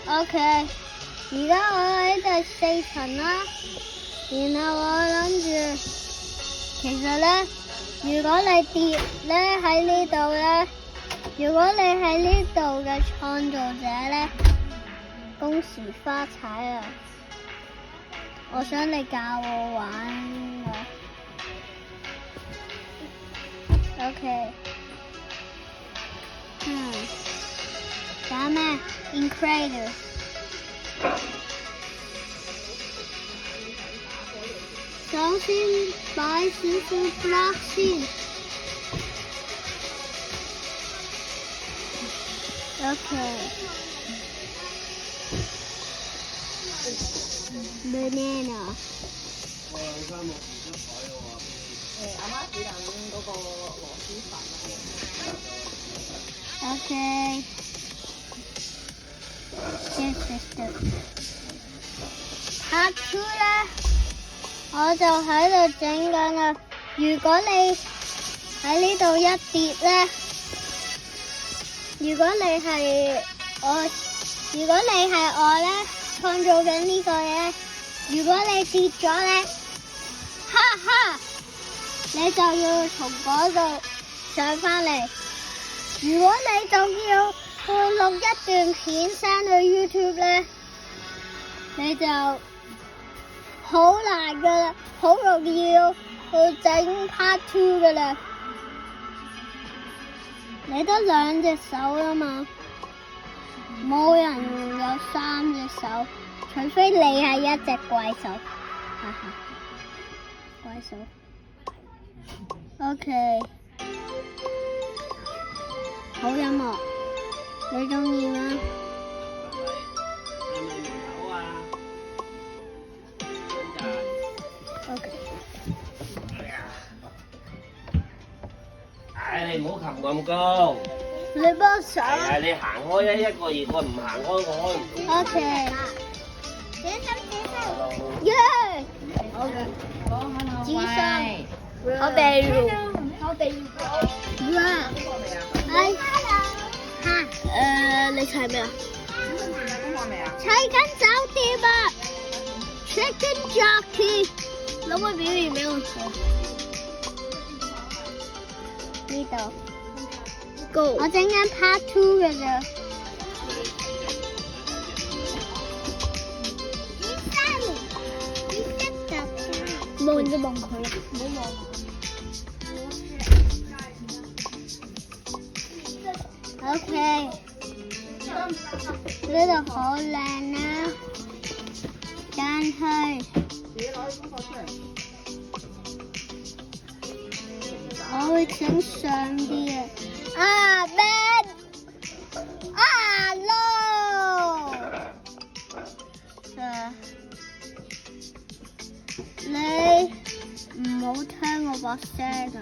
OK， 而家我喺第4層啦，然後我諗住，其實咧，如果你跌咧喺呢度咧，如果你喺呢度嘅創造者咧，恭喜發財啊！我想你教我玩啊。OK， 打咩 ？Incredible。首先擺少少 block 先。OK。banana。阿媽煮緊嗰個螺絲粉。OK。Part 2咧，我就喺度整緊啦。如果你喺呢度一跌咧，如果你係我咧，創造緊呢個嘢，如果你跌咗咧，哈哈，你就要從嗰度上返嚟。如果你仲要錄一段片 send 去 YouTube 咧，你就好難噶啦，好容易要去整 part 2噶啦。你得2隻手啊嘛，冇人有3隻手，除非你係一隻怪獸，哈哈，怪獸。OK， 好音樂，你中意嗎？OK。你唔好擒咁高。你幫手。係啊，你行開一個二個唔行開，我開唔到。OK。耶！好嘅。紫心。我哋你砌咩啊？砌緊酒店啊 ！Chicken Jockey， 可唔可以表現俾我睇？呢度。Go。我整緊 Part 2嘅咋。望就望佢，唔好望我。OK， 呢度好靚啦，但係我會整上啲嘅。啊 man， 啊 no， 你唔好聽我把聲啊！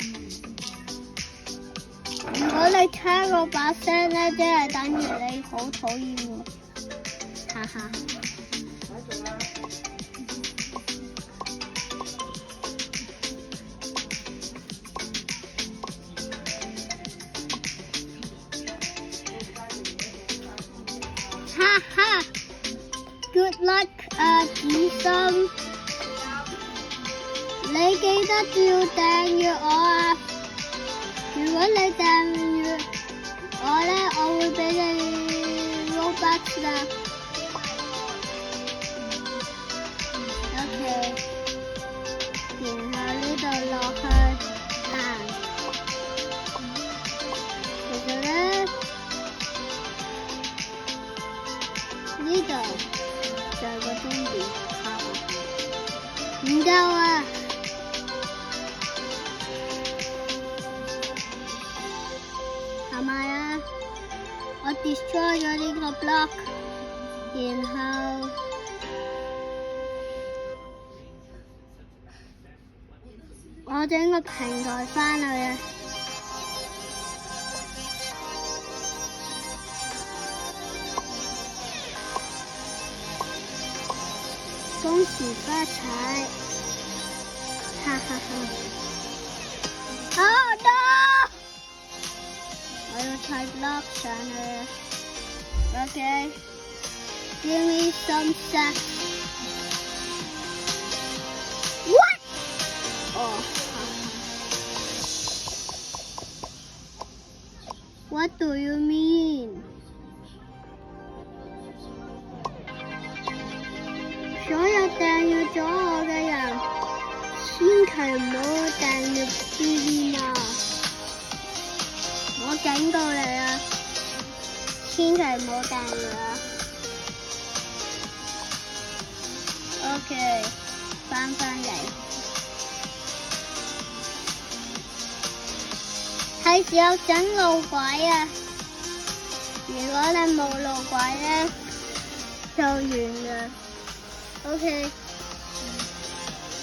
如果你聽我把聲咧，即係等於你好討厭我，哈哈。哈哈 ，Good luck 啊，子心，你記得要訂閱我啊！如果你訂閱我咧，我會俾你 Robux 啦。OK， 然後呢度落去行。其實咧，呢度就係個終點，唔夠啊！係咪啊？我 destroy 咗呢個 block， 然後我整個平台返去啊！恭喜發財！哈哈哈！啊 no！ 我要砌 block 上去 ，OK。Give me some sex. What? Oh. What do you mean? 所有訂閱咗我嘅人，千祈唔好訂閱 TV 啊！我警告你啊，千祈唔好訂閱啊 ！OK， 翻嚟，係時候整路軌啊！如果你冇路軌咧，就完啦。OK，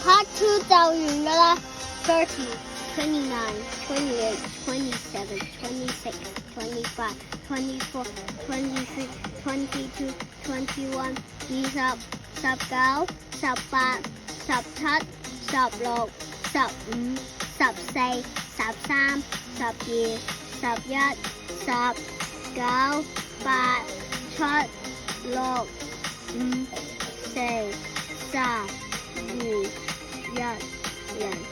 Part 2就完㗎啦。30, 29, 28, 27, 26, 25, 24, 26, 22, 21, 20, 19, 18, 17, 16, 15, 14, 13, 12, 11, 10, 9, 8, 7, 6, 5, 4, 3, 2, 1, 0。